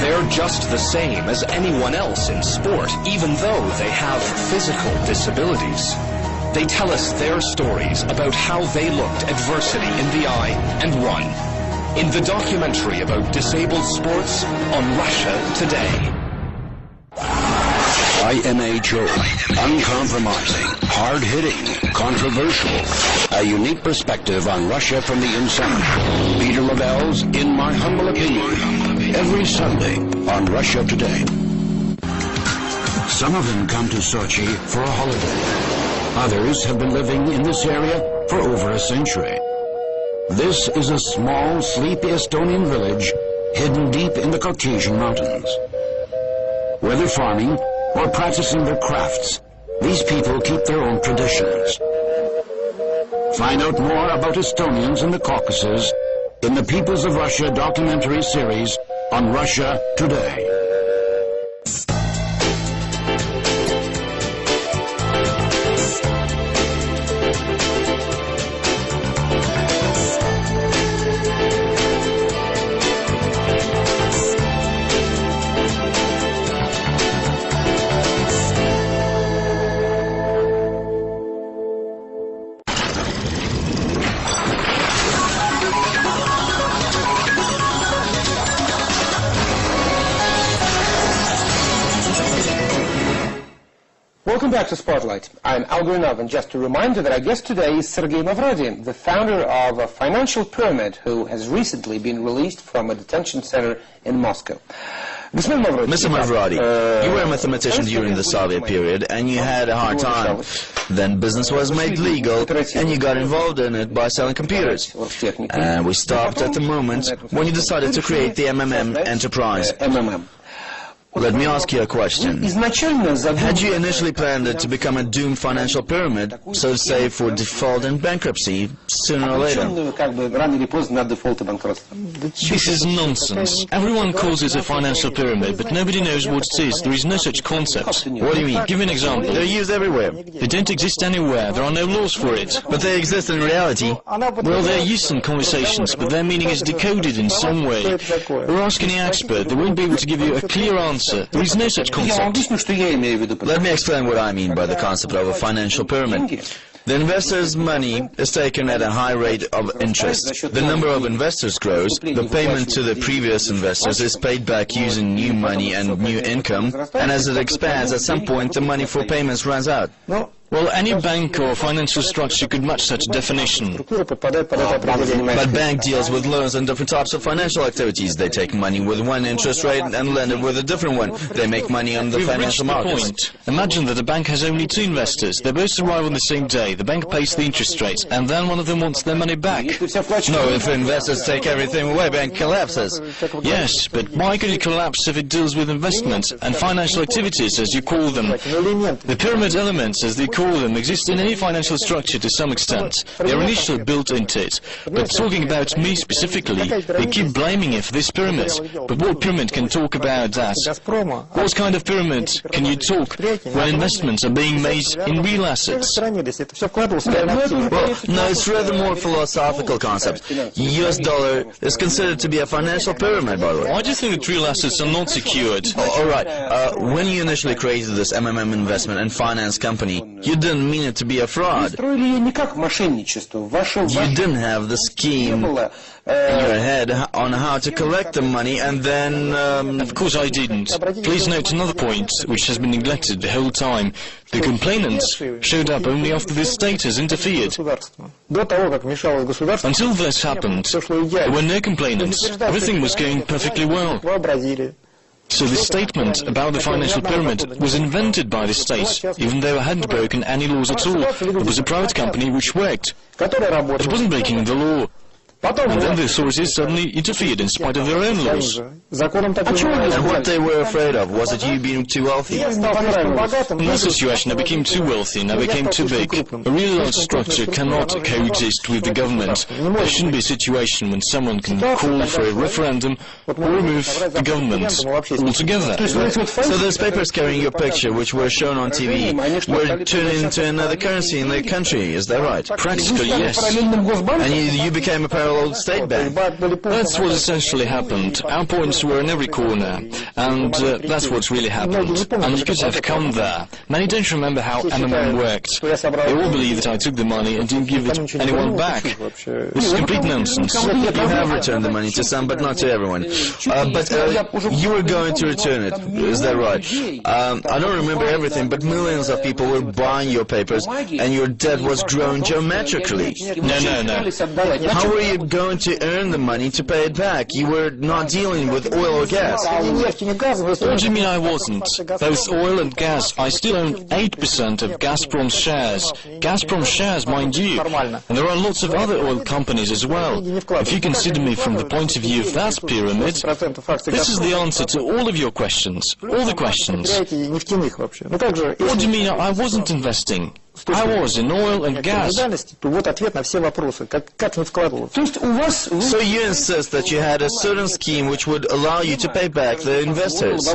They're just the same as anyone else in sport, even though they have physical disabilities. They tell us their stories about how they looked adversity in the eye and won. In the documentary about disabled sports on Russia Today. IMHO, uncompromising, hard-hitting, controversial. A unique perspective on Russia from the inside. Peter Lavelle's In My Humble Opinion, every Sunday on Russia Today. Some of them come to Sochi for a holiday. Others have been living in this area for over a century. This is a small, sleepy Estonian village hidden deep in the Caucasian mountains. Whether farming or practicing their crafts, these people keep their own traditions. Find out more about Estonians in the Caucasus in the Peoples of Russia documentary series on Russia Today. Welcome back to Spotlight. I'm Al Gurnov, and just a reminder that our guest today is Sergei Mavrodi, the founder of a financial pyramid who has recently been released from a detention center in Moscow. Mr. Mavrodi, you were a mathematician during the Soviet period and you had a hard time. Then business was made legal and you got involved in it by selling computers. And we stopped at the moment when you decided to create the MMM enterprise. Let me ask you a question. Had you initially planned it to become a doomed financial pyramid, so to say, for default and bankruptcy, sooner or later? This is nonsense. Everyone calls it a financial pyramid, but nobody knows what it is. There is no such concept. What do you mean? Give an example. They're used everywhere. They don't exist anywhere. There are no laws for it. But they exist in reality. Well, they're used in conversations, but their meaning is decoded in some way. Or ask any expert. They won't be able to give you a clear answer. There is no such concept. Let me explain what I mean by the concept of a financial pyramid. The investor's money is taken at a high rate of interest. The number of investors grows, the payment to the previous investors is paid back using new money and new income, and as it expands, at some point the money for payments runs out. Well, any bank or financial structure could match such a definition. But bank deals with loans and different types of financial activities. They take money with one interest rate and lend it with a different one. They make money on the financial markets. Imagine that the bank has only two investors. They both arrive on the same day. The bank pays the interest rate, and then one of them wants their money back. No, if investors take everything away, bank collapses. Yes, but why could it collapse if it deals with investments and financial activities, as you call them? The pyramid elements, as they call them, exist in any financial structure to some extent. They are initially built into it. But talking about me specifically, they keep blaming it for this pyramid. But what pyramid can talk about that? What kind of pyramid can you talk when investments are being made in real assets? Well, no, it's rather more philosophical concept. US dollar is considered to be a financial pyramid, by the way. Why do you think that real assets are not secured? All right. When you initially created this MMM investment and finance company, you didn't mean it to be a fraud. You didn't have the scheme in your head on how to collect the money and then... Of course I didn't. Please note another point, which has been neglected the whole time. The complainants showed up only after the state has interfered. Until this happened, there were no complainants. Everything was going perfectly well. So the statement about the financial pyramid was invented by the state, even though it hadn't broken any laws at all. It was a private company which worked. It wasn't breaking the law. And then the authorities suddenly interfered in spite of their own laws. And what they were afraid of, was it you being too wealthy? In that situation, I became too wealthy and I became too big. A really large structure cannot coexist with the government. There shouldn't be a situation when someone can call for a referendum or remove the government altogether. So those papers carrying your picture, which were shown on TV, were turned into another currency in the country, is that right? Practically, yes. And you became a parallel old state bank. That's what essentially happened. Our points were in every corner, and that's what's really happened. And you could have come there. Many don't remember how MMM worked. They all believe that I took the money and didn't give it anyone back. This is complete nonsense. You have returned the money to some, but not to everyone. But you were going to return it, is that right? I don't remember everything, but millions of people were buying your papers, and your debt was growing geometrically. No. How were you going to earn the money to pay it back? You were not dealing with oil or gas. What do you mean I wasn't? Both oil and gas, I still own 8% of Gazprom's shares. Gazprom shares, mind you. And there are lots of other oil companies as well. If you consider me from the point of view of that pyramid, this is the answer to all of your questions. All the questions. What do you mean I wasn't investing? I was in oil and gas. So you insist that you had a certain scheme which would allow you to pay back the investors?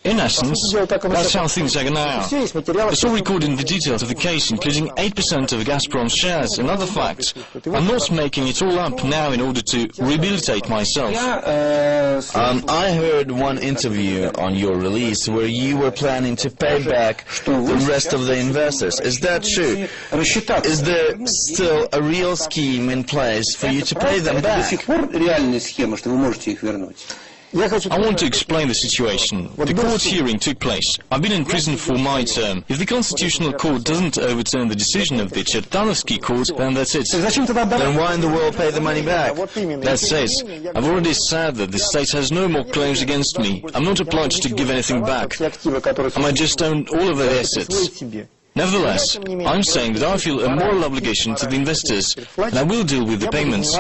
In essence, that's how things are now. It's all recorded in the details of the case, including 8% of Gazprom's shares and other facts. I'm not making it all up now in order to rehabilitate myself. I heard one interview on your release where you were planning to pay back the rest of the investors. Is that true? Is there still a real scheme in place for you to pay them back? I want to explain the situation. The court hearing took place. I've been in prison for my term. If the Constitutional Court doesn't overturn the decision of the Chertanovsky Court, then that's it. Then why in the world pay the money back? That's it. I've already said that the state has no more claims against me. I'm not obliged to give anything back. I might just own all of their assets. Nevertheless, I'm saying that I feel a moral obligation to the investors, and I will deal with the payments.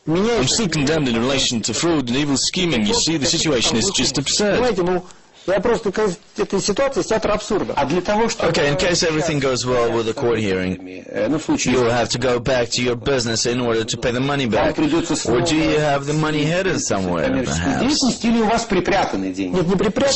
I'm still condemned in relation to fraud and evil scheming. You see, the situation is just absurd. Okay, in case everything goes well with the court hearing, you'll have to go back to your business in order to pay the money back. Or do you have the money hidden somewhere, perhaps? It's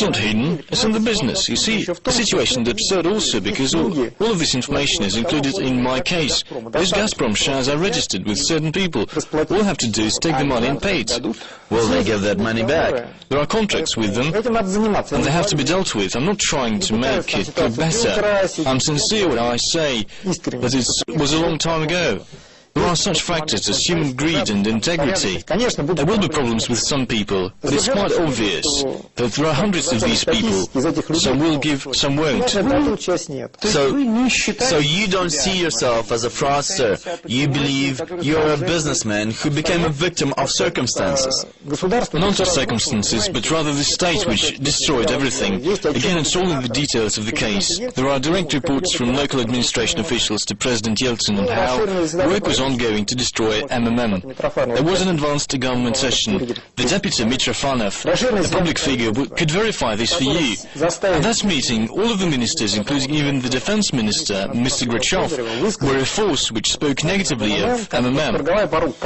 not hidden, it's in the business. You see, the situation is absurd also because all of this information is included in my case. Those Gazprom shares are registered with certain people. All I have to do is take the money and pay it. Will they give that money back? There are contracts with them, and they have to be dealt with. I'm not trying to make it look better. I'm sincere when I say that it was a long time ago. There are such factors as human greed and integrity. There will be problems with some people, but it's quite obvious that there are hundreds of these people. Some will give, some won't. So you don't see yourself as a fraudster. You believe you're a businessman who became a victim of circumstances. Not of circumstances, but rather the state which destroyed everything. Again, it's all in the details of the case. There are direct reports from local administration officials to President Yeltsin on how work was ongoing to destroy MMM. There was an advanced government session. The deputy Mitrofanov, a public figure, could verify this for you. At that meeting, all of the ministers, including even the defense minister, Mr. Grachov, were a force which spoke negatively of MMM.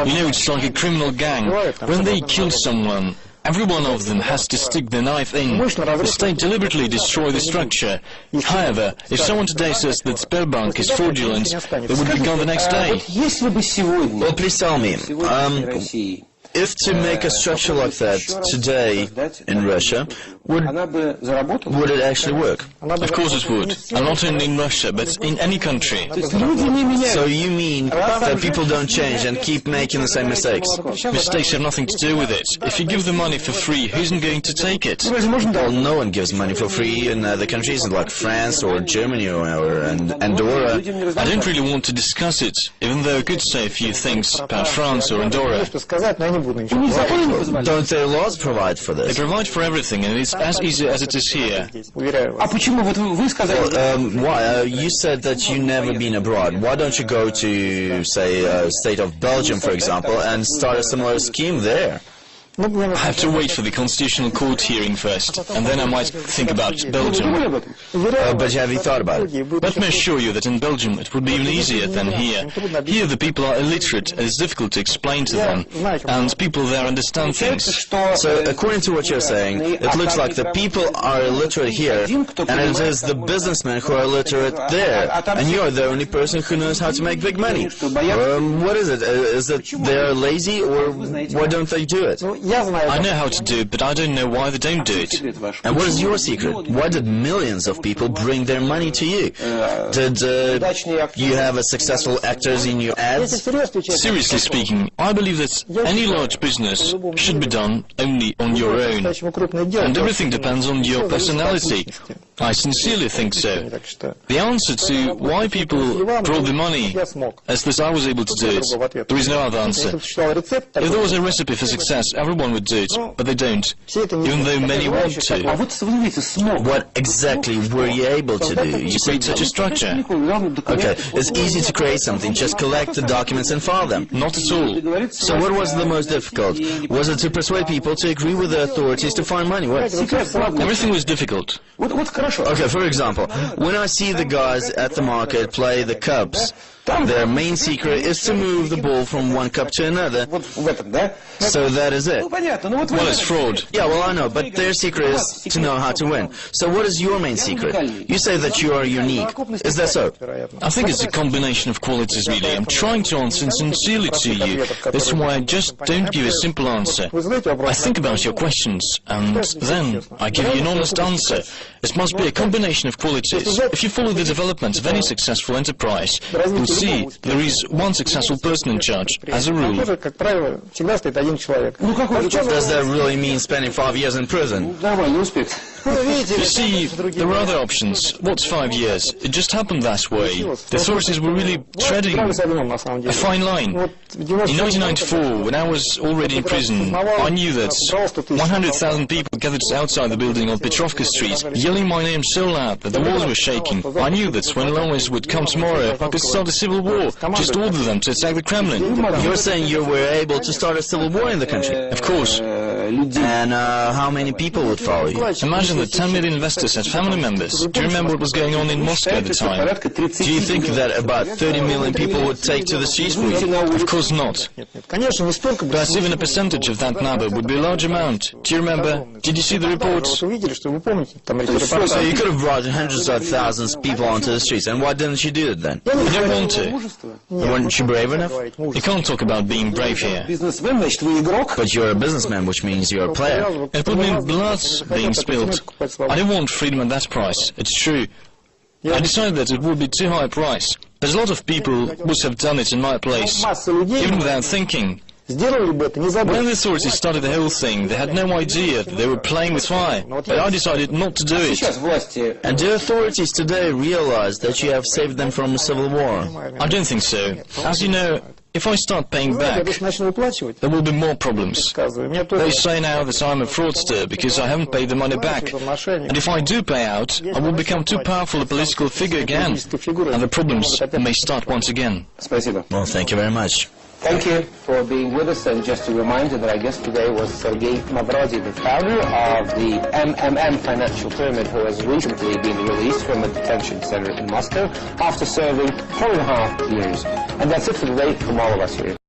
You know, it's like a criminal gang. When they kill someone, every one of them has to stick the knife in. The state deliberately destroy the structure. However, if someone today says that Sberbank is fraudulent, they would be gone the next day. Well, please tell me, if to make a structure like that today in Russia, would it actually work? Of course it would. And not only in Russia, but in any country. So you mean that people don't change and keep making the same mistakes? Mistakes have nothing to do with it. If you give the money for free, who isn't going to take it? Well, no one gives money for free in other countries like France or Germany or Andorra. I don't really want to discuss it, even though I could say a few things about France or Andorra. Don't their laws provide for this? They provide for everything, and it's as easy as it is here. Why? You said that you've never been abroad. Why don't you go to, say, state of Belgium, for example, and start a similar scheme there? I have to wait for the Constitutional Court hearing first, and then I might think about Belgium. But have you thought about it? Let me assure you that in Belgium it would be even easier than here. Here the people are illiterate and it's difficult to explain to them, and people there understand things. So, according to what you're saying, it looks like the people are illiterate here, and it is the businessmen who are illiterate there, and you're the only person who knows how to make big money. What is it? Is it they're lazy, or why don't they do it? I know how to do it, but I don't know why they don't do it. And what is your secret? Why did millions of people bring their money to you? Did you have a successful actors in your ads? Seriously speaking, I believe that any large business should be done only on your own, and everything depends on your personality. I sincerely think so. The answer to why people brought the money is that I was able to do it. There is no other answer. If there was a recipe for success, everyone would do it, but they don't, even though many want to. What exactly were you able to do? You Create such a structure. Okay, it's easy to create something, just collect the documents and file them. Not at all. So what was the most difficult? Was it to persuade people to agree with the authorities to find money? What? Everything was difficult. Okay, for example, when I see the guys at the market play the cups, their main secret is to move the ball from one cup to another. So that is it. Well, it's fraud. Yeah, well, I know, but their secret is to know how to win. So what is your main secret? You say that you are unique. Is that so? I think it's a combination of qualities, really. I'm trying to answer sincerely to you. That's why I just don't give a simple answer. I think about your questions, and then I give you an honest answer. It must be a combination of qualities. If you follow the development of any successful enterprise, you'll see there is one successful person in charge, as a rule. Does that really mean spending 5 years in prison? You see, there are other options. What's 5 years? It just happened that way. The authorities were really treading a fine line. In 1994, when I was already in prison, I knew that 100,000 people gathered outside the building on Petrovka Street, yelling my name so loud that the walls were shaking. I knew that when Lomers would come tomorrow, I could start a civil war, just order them to attack the Kremlin. You're saying you were able to start a civil war in the country? Of course. And how many people would follow you? Imagine that 10 million investors had family members. Do you remember what was going on in Moscow at the time? Do you think that about 30 million people would take to the streets for you? Of course not. But even a percentage of that number would be a large amount. Do you remember? Did you see the reports? So you could have brought hundreds of thousands of people onto the streets, and why didn't you do it then? You don't want to. Weren't you brave enough? You can't talk about being brave here. But you're a businessman, which means you're a player. It would mean blood being spilled. I don't want freedom at that price. It's true. I decided that it would be too high a price. There's a lot of people who would have done it in my place, even without thinking. When the authorities started the whole thing, they had no idea that they were playing with fire. But I decided not to do it. And do authorities today realize that you have saved them from a civil war? I don't think so. As you know, if I start paying back, there will be more problems. They say now that I'm a fraudster because I haven't paid the money back. And if I do pay out, I will become too powerful a political figure again. And the problems may start once again. Well, thank you very much. Thank you for being with us, and just a reminder that our guest today was Sergei Mavrodi, the founder of the MMM financial pyramid, who has recently been released from a detention center in Moscow after serving 4.5 years. And that's it for today from all of us here.